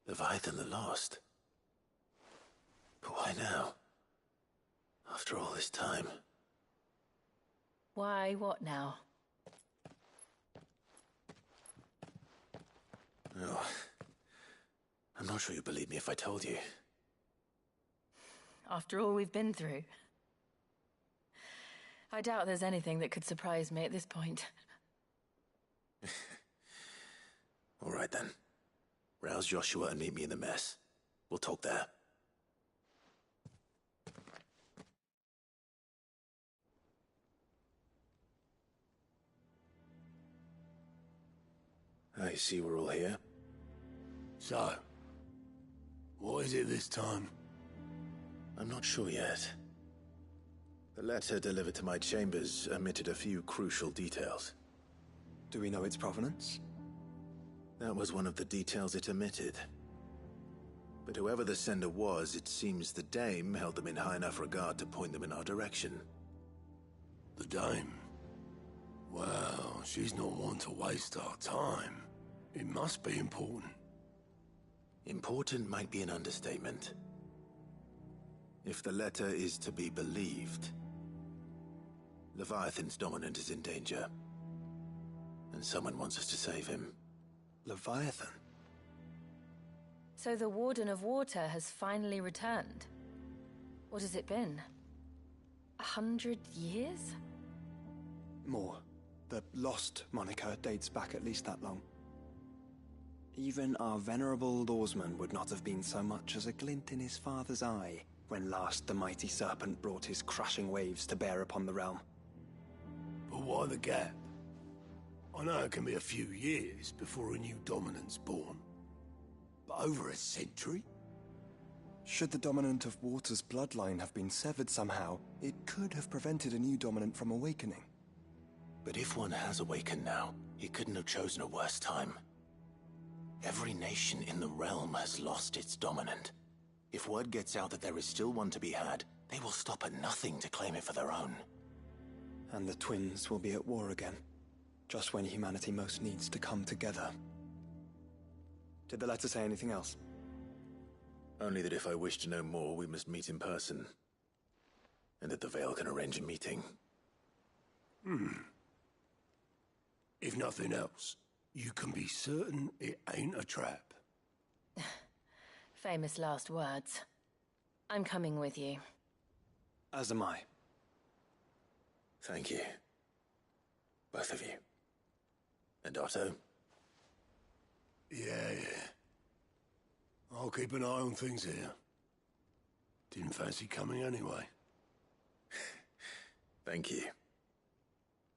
Leviathan the Lost. But why now? After all this time. Why, what now? Oh, I'm not sure you'd believe me if I told you. After all we've been through. I doubt there's anything that could surprise me at this point. All right then. Rouse Joshua and meet me in the mess. We'll talk there. I see we're all here. So, what is it this time? I'm not sure yet. The letter delivered to my chambers omitted a few crucial details. Do we know its provenance? That was one of the details it omitted. But whoever the sender was, it seems the Dame held them in high enough regard to point them in our direction. The Dame? Well, she's not one to waste our time. It must be important. Important might be an understatement. If the letter is to be believed, Leviathan's dominant is in danger. And someone wants us to save him. Leviathan? So the Warden of Water has finally returned. What has it been? 100 years? More. The Lost moniker dates back at least that long. Even our venerable lawsman would not have been so much as a glint in his father's eye when last the mighty serpent brought his crushing waves to bear upon the realm. But why the gap? I know it can be a few years before a new dominant's born. But over a century? Should the dominant of Water's bloodline have been severed somehow, it could have prevented a new dominant from awakening. But if one has awakened now, he couldn't have chosen a worse time. Every nation in the realm has lost its dominant. If word gets out that there is still one to be had, they will stop at nothing to claim it for their own. And the twins will be at war again, just when humanity most needs to come together. Did the letter say anything else? Only that if I wish to know more, we must meet in person. And that the Veil can arrange a meeting. If nothing else, you can be certain it ain't a trap. Famous last words. I'm coming with you. As am I. Thank you. Both of you. And Otto? Yeah. I'll keep an eye on things here. Didn't fancy coming anyway. Thank you.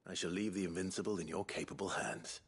I shall leave the Invincible in your capable hands.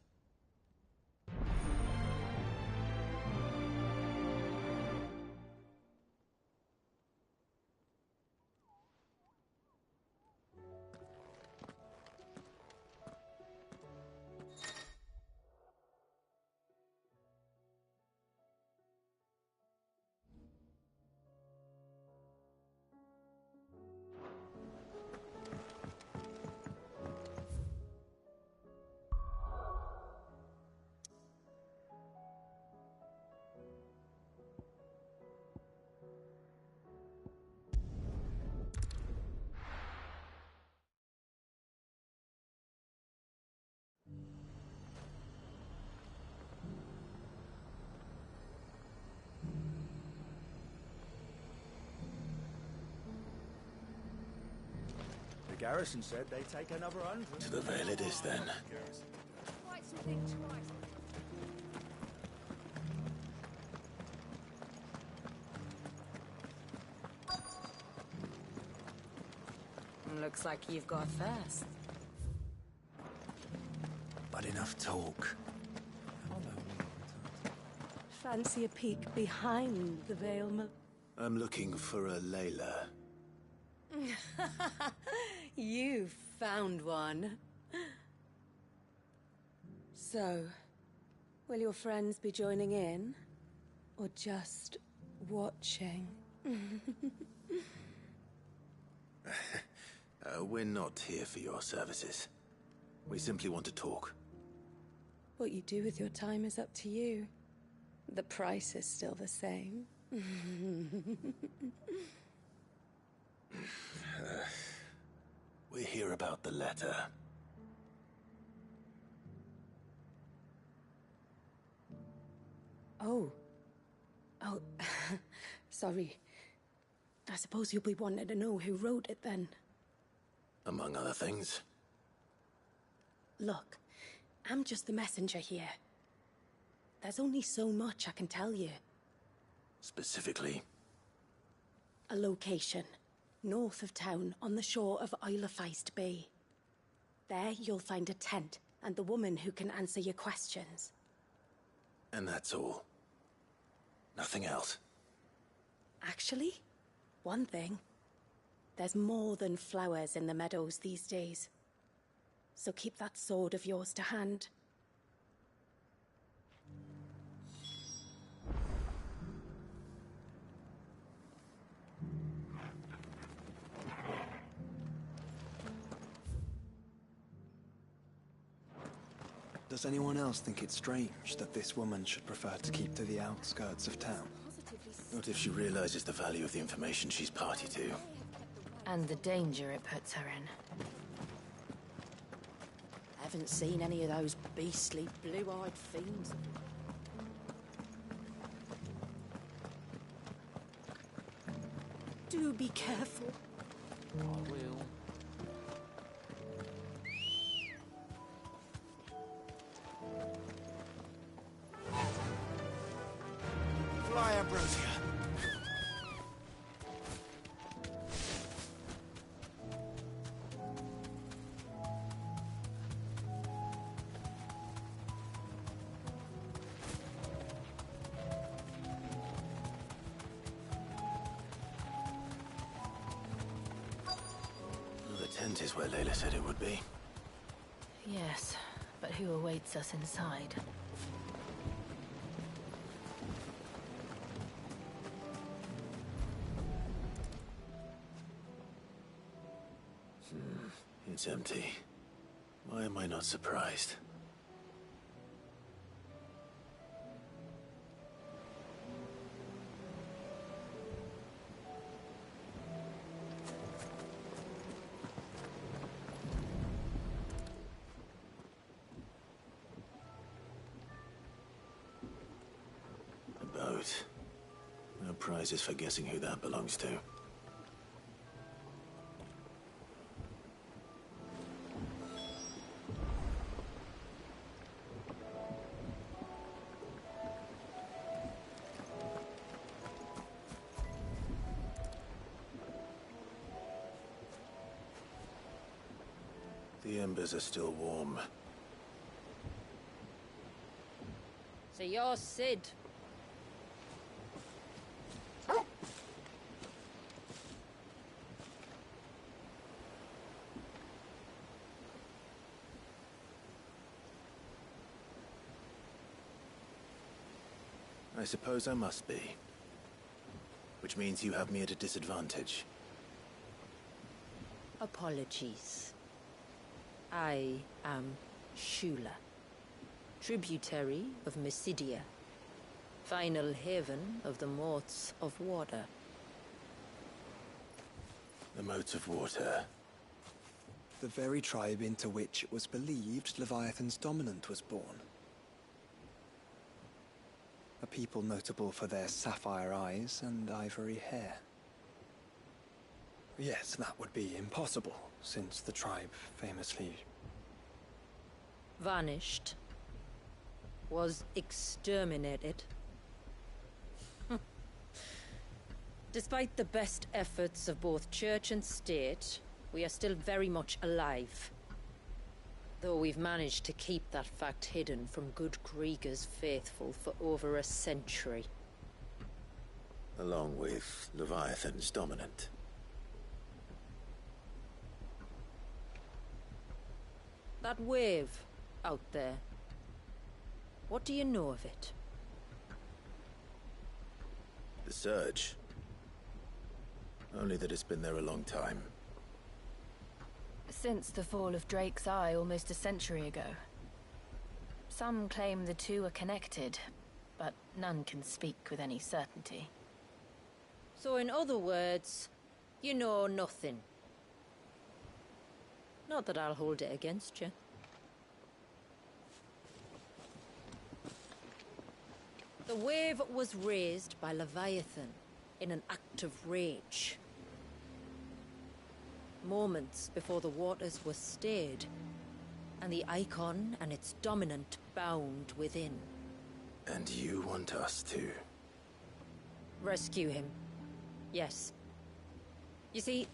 The garrison said they'd take another 100. To the Veil it is, then. Quite something twice. Looks like you've got first. But enough talk. Fancy a peek behind the veil. I'm looking for a Layla. You found one. So, will your friends be joining in? Or just watching? We're not here for your services. We simply want to talk. What you do with your time is up to you. The price is still the same. We hear about the letter. Oh. Oh, sorry. I suppose you'll be wanting to know who wrote it then. Among other things. Look, I'm just the messenger here. There's only so much I can tell you. Specifically? A location, north of town, on the shore of Isle of Feist Bay. There you'll find a tent, and the woman who can answer your questions. And that's all? Nothing else? Actually, one thing. There's more than flowers in the meadows these days. So keep that sword of yours to hand. Does anyone else think it's strange that this woman should prefer to keep to the outskirts of town? Not if she realizes the value of the information she's party to. And the danger it puts her in. Haven't seen any of those beastly blue-eyed fiends. Do be careful. I will. Fly, Ambrosia! The tent is where Layla said it would be. Yes, but who awaits us inside? It's empty. Why am I not surprised? A boat. No prizes for guessing who that belongs to. The embers are still warm. So you're Sid. I suppose I must be. Which means you have me at a disadvantage. Apologies. I am Shula, tributary of Mysidia, final haven of the Motes of Water. The motes of water. The very tribe into which it was believed Leviathan's dominant was born. A people notable for their sapphire eyes and ivory hair. Yes, that would be impossible, since the tribe famously... Vanished. Was exterminated. Despite the best efforts of both church and state, we are still very much alive. Though we've managed to keep that fact hidden from good Krieger's faithful for over a century. Along with Leviathan's dominant. That wave out there. What do you know of it? The surge. Only that it's been there a long time. Since the fall of Drake's Eye almost a century ago. Some claim the two are connected, but none can speak with any certainty. So in other words, you know nothing. Not that I'll hold it against you. The wave was raised by Leviathan in an act of rage. Moments before the waters were stayed, and the icon and its dominant bound within. And you want us to? Rescue him. Yes. You see,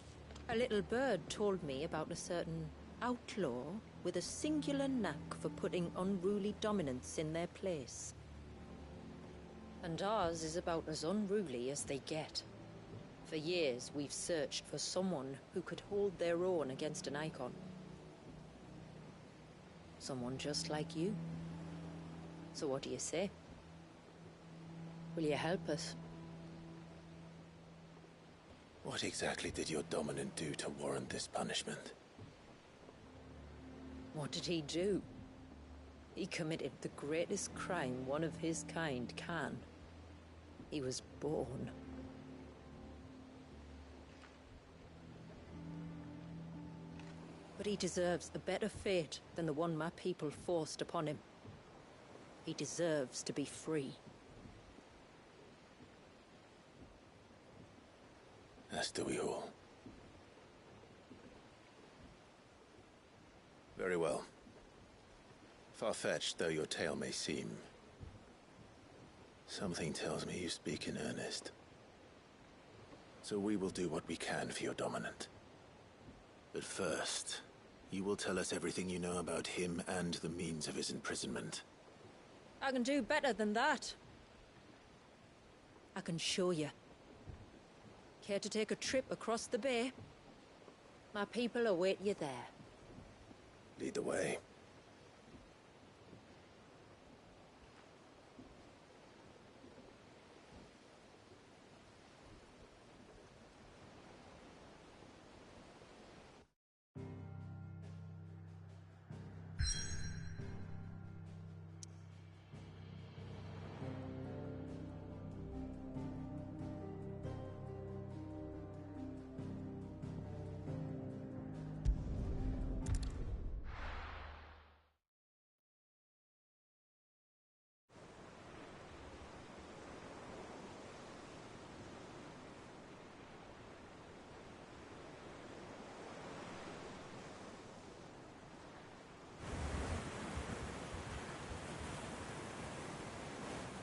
a little bird told me about a certain outlaw with a singular knack for putting unruly dominants in their place. And ours is about as unruly as they get. For years, we've searched for someone who could hold their own against an icon. Someone just like you. So what do you say? Will you help us? What exactly did your dominant do to warrant this punishment? What did he do? He committed the greatest crime one of his kind can. He was born. But he deserves a better fate than the one my people forced upon him. He deserves to be free. As do we all. Very well. Far-fetched though your tale may seem, something tells me you speak in earnest. So we will do what we can for your dominant. But first, you will tell us everything you know about him and the means of his imprisonment. I can do better than that. I can show you. Care to take a trip across the bay? My people await you there. Lead the way.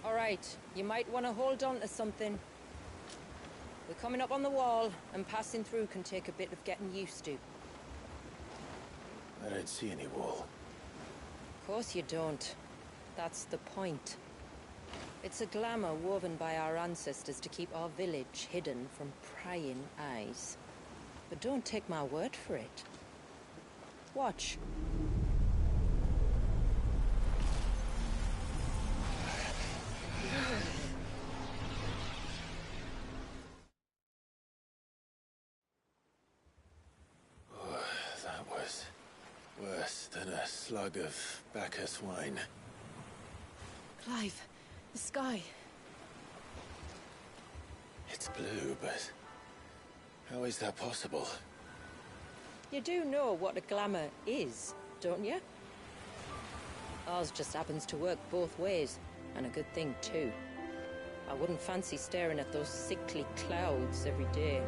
All right, you might want to hold on to something. We're coming up on the wall, and passing through can take a bit of getting used to. I don't see any wall. Of course you don't. That's the point. It's a glamour woven by our ancestors to keep our village hidden from prying eyes. But don't take my word for it. Watch. That was worse than a slug of Bacchus wine. Clive, the sky. It's blue, but how is that possible? You do know what a glamour is, don't you? Ours just happens to work both ways, and a good thing too. I wouldn't fancy staring at those sickly clouds every day.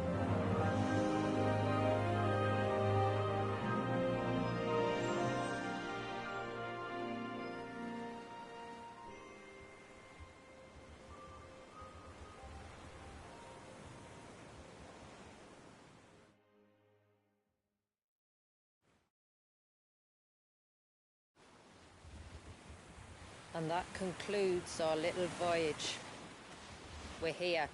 And that concludes our little voyage. We're here.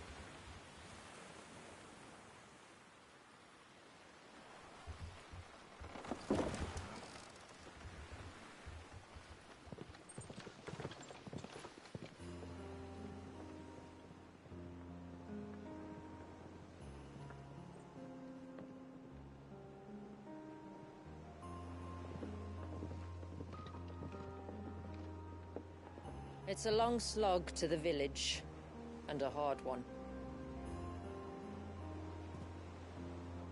It's a long slog to the village, and a hard one.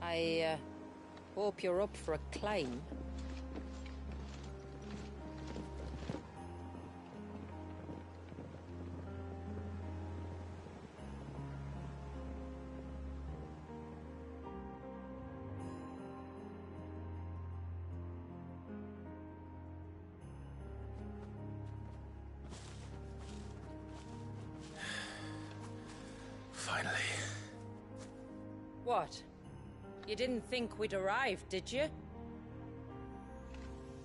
I hope you're up for a climb. Finally. What? You didn't think we'd arrived, did you?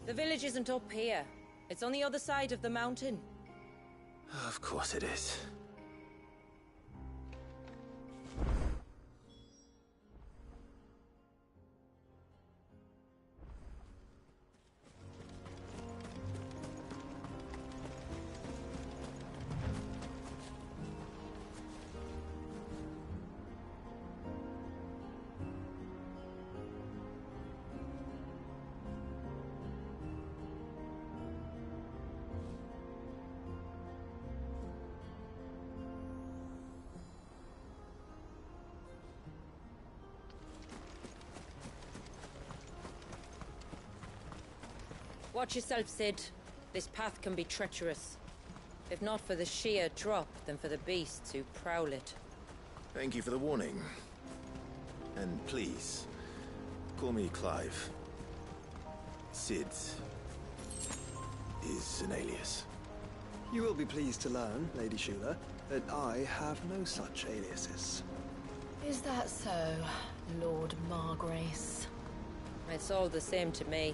The village isn't up here. It's on the other side of the mountain. Of course it is. Watch yourself, Sid. This path can be treacherous. If not for the sheer drop, then for the beasts who prowl it. Thank you for the warning. And please, call me Clive. Sid is an alias. You will be pleased to learn, Lady Shula, that I have no such aliases. Is that so, Lord Margrace? It's all the same to me.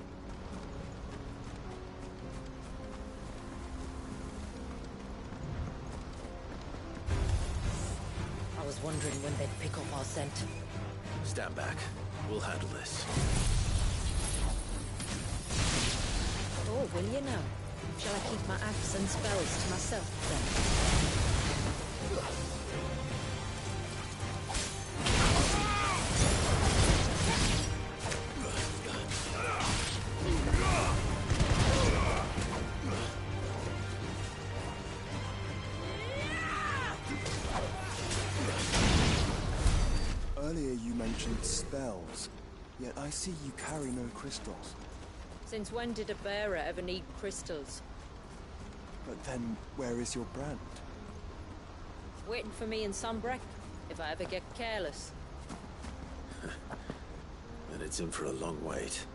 I was wondering when they'd pick up our scent. Stand back. We'll handle this. Oh, will you now? Shall I keep my axe and spells to myself, then? Earlier you mentioned spells, yet I see you carry no crystals. Since when did a bearer ever need crystals? But then, where is your brand? Waiting for me in Sombrek, if I ever get careless. Then it's in for a long wait.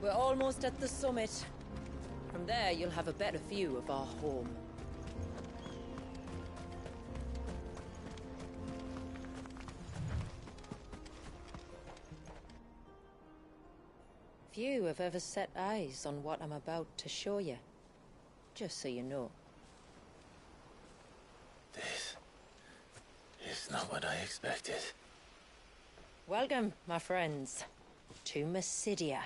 We're almost at the summit. From there, you'll have a better view of our home. Few have ever set eyes on what I'm about to show you. Just so you know. This is not what I expected. Welcome, my friends, to Mysidia.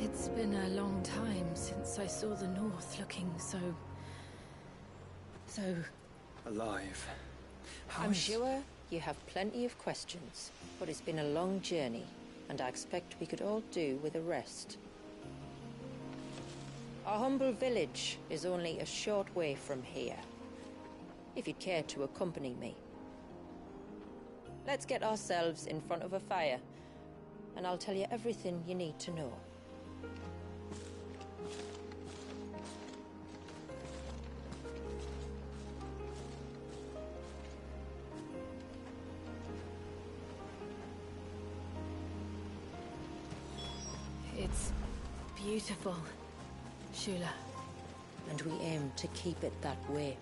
It's been a long time since I saw the North looking so... Alive. How I'm is- sure You have plenty of questions, but it's been a long journey, and I expect we could all do with a rest. Our humble village is only a short way from here, if you'd care to accompany me. Let's get ourselves in front of a fire, and I'll tell you everything you need to know. It's beautiful, Shula. And we aim to keep it that way.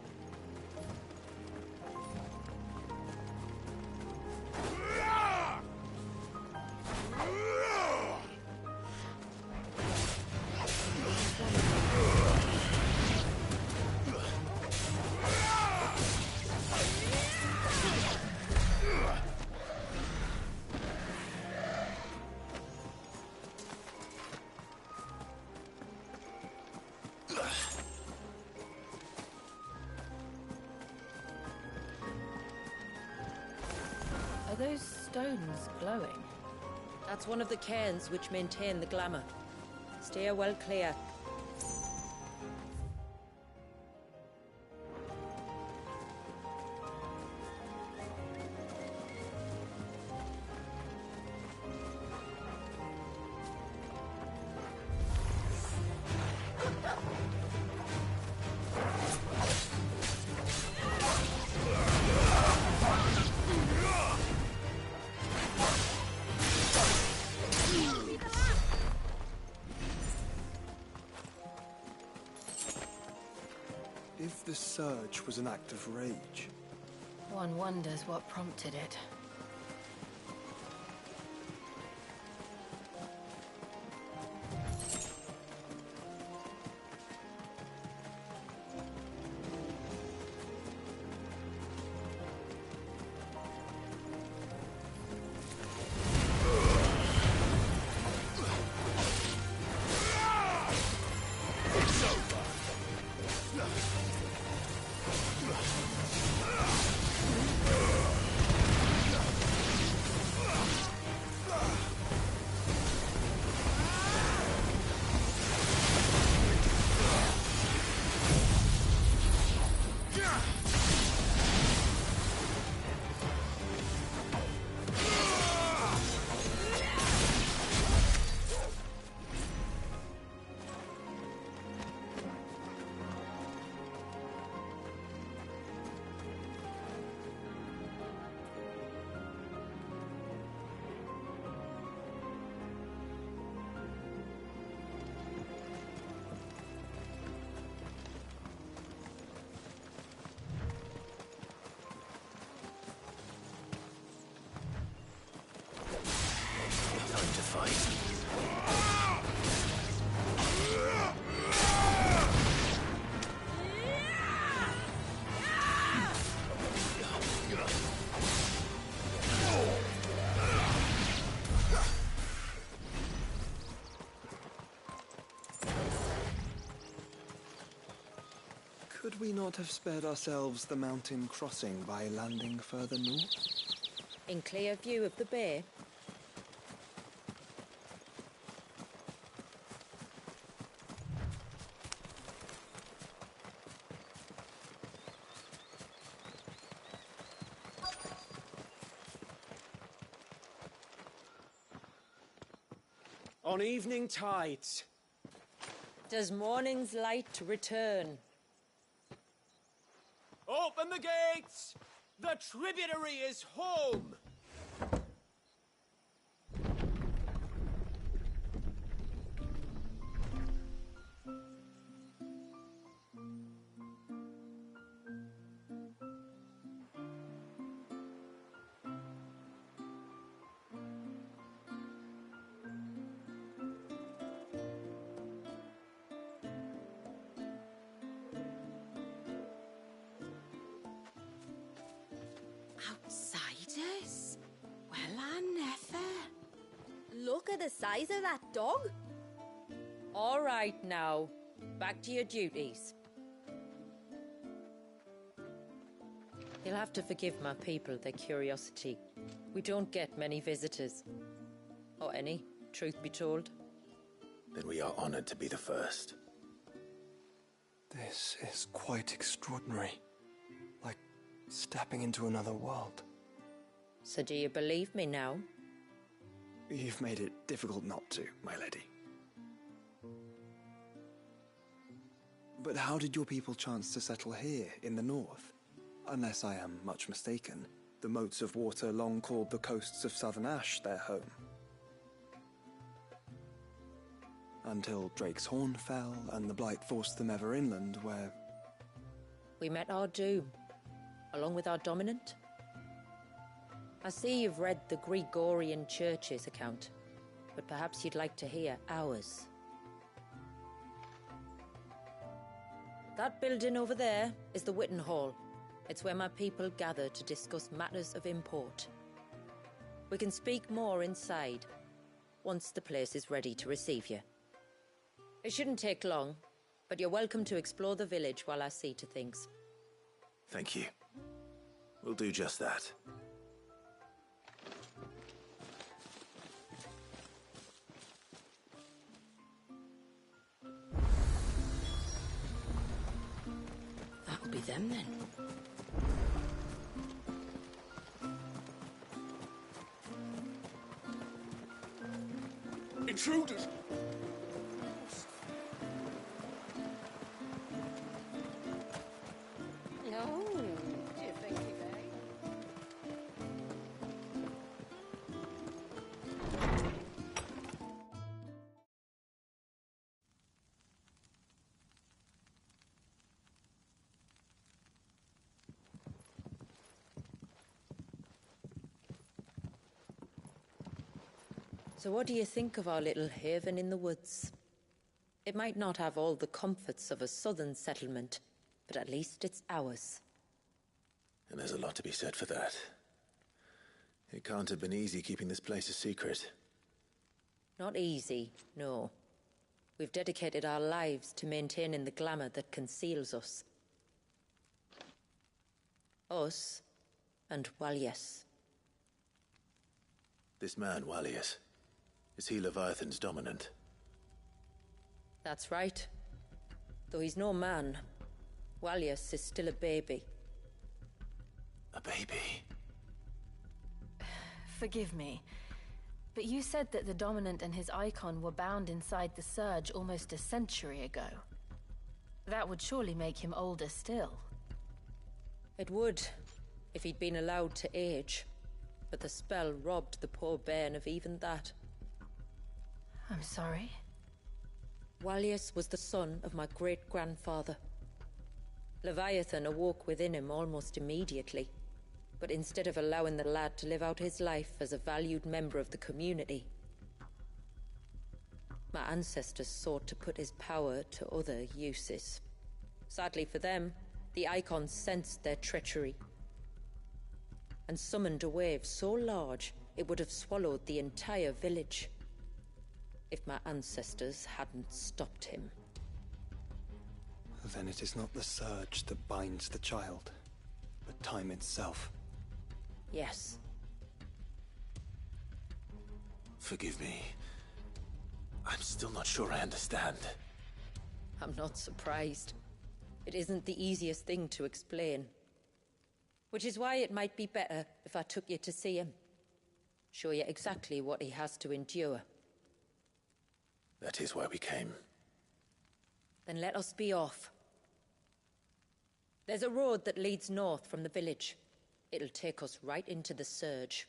Are those stones glowing? That's one of the cairns which maintain the glamour. Steer well clear. If the surge was an act of rage, One wonders what prompted it. Time to fight. could we not have spared ourselves the mountain crossing by landing further north? In clear view of the bay? On evening tides. Does morning's light return? Open the gates! The tributary is home! Outsiders? Well, I never. Look at the size of that dog. All right now, back to your duties. You'll have to forgive my people their curiosity. We don't get many visitors. Or any, truth be told. Then we are honored to be the first. This is quite extraordinary. Like stepping into another world. So do you believe me now? You've made it difficult not to, my lady. But how did your people chance to settle here in the north? Unless I am much mistaken, the moats of water long called the coasts of southern Ash their home. Until Drake's Horn fell and the Blight forced them ever inland, where... We met our doom, along with our dominant. I see you've read the Gregorian Church's account, but perhaps you'd like to hear ours. That building over there is the Witten Hall. It's where my people gather to discuss matters of import. We can speak more inside, once the place is ready to receive you. It shouldn't take long, but you're welcome to explore the village while I see to things. Thank you. We'll do just that. That'll be them then. Intruders! No, do you think he may? So what do you think of our little haven in the woods? It might not have all the comforts of a southern settlement, but at least it's ours. And there's a lot to be said for that. It can't have been easy keeping this place a secret. Not easy, no. We've dedicated our lives to maintaining the glamour that conceals us. Us and Walyas. This man, Walyas, is he Leviathan's dominant? That's right. Though he's no man, Walyas is still a baby. A baby? Forgive me, but you said that the Dominant and his icon were bound inside the Surge almost a century ago. That would surely make him older still. It would, if he'd been allowed to age. But the spell robbed the poor bairn of even that. I'm sorry. Walyas was the son of my great-grandfather. Leviathan awoke within him almost immediately. But instead of allowing the lad to live out his life as a valued member of the community, my ancestors sought to put his power to other uses. Sadly for them, the Icons sensed their treachery and summoned a wave so large it would have swallowed the entire village if my ancestors hadn't stopped him. Then it is not the surge that binds the child, but time itself. Yes. Forgive me. I'm still not sure I understand. I'm not surprised. It isn't the easiest thing to explain. Which is why it might be better if I took you to see him. Show you exactly what he has to endure. That is why we came. Then let us be off. There's a road that leads north from the village. It'll take us right into the Surge.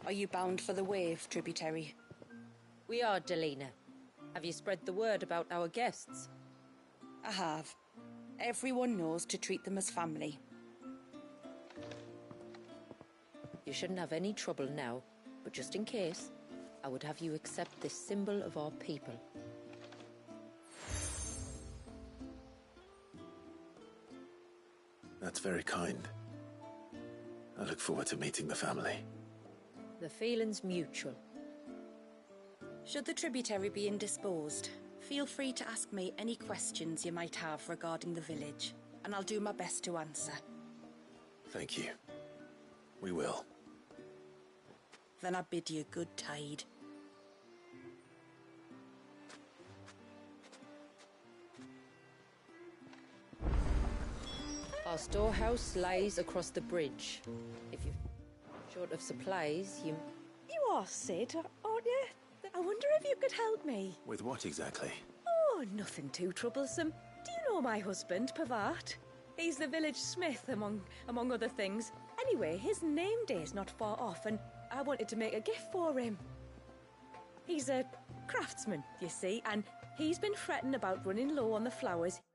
Are you bound for the Wave, tributary? We are, Delina. Have you spread the word about our guests? I have. Everyone knows to treat them as family. You shouldn't have any trouble now, but just in case, I would have you accept this symbol of our people. That's very kind. I look forward to meeting the family. The feeling's mutual. Should the tributary be indisposed, feel free to ask me any questions you might have regarding the village, and I'll do my best to answer. Thank you. We will. Then I bid you good tide. Our storehouse lies across the bridge. If you're short of supplies, you... You are Sid, aren't you? I wonder if you could help me. With what exactly? Oh, nothing too troublesome. Do you know my husband, Pavat? He's the village smith, among other things. Anyway, his name day's not far off, and I wanted to make a gift for him. He's a craftsman, you see, and he's been fretting about running low on the flowers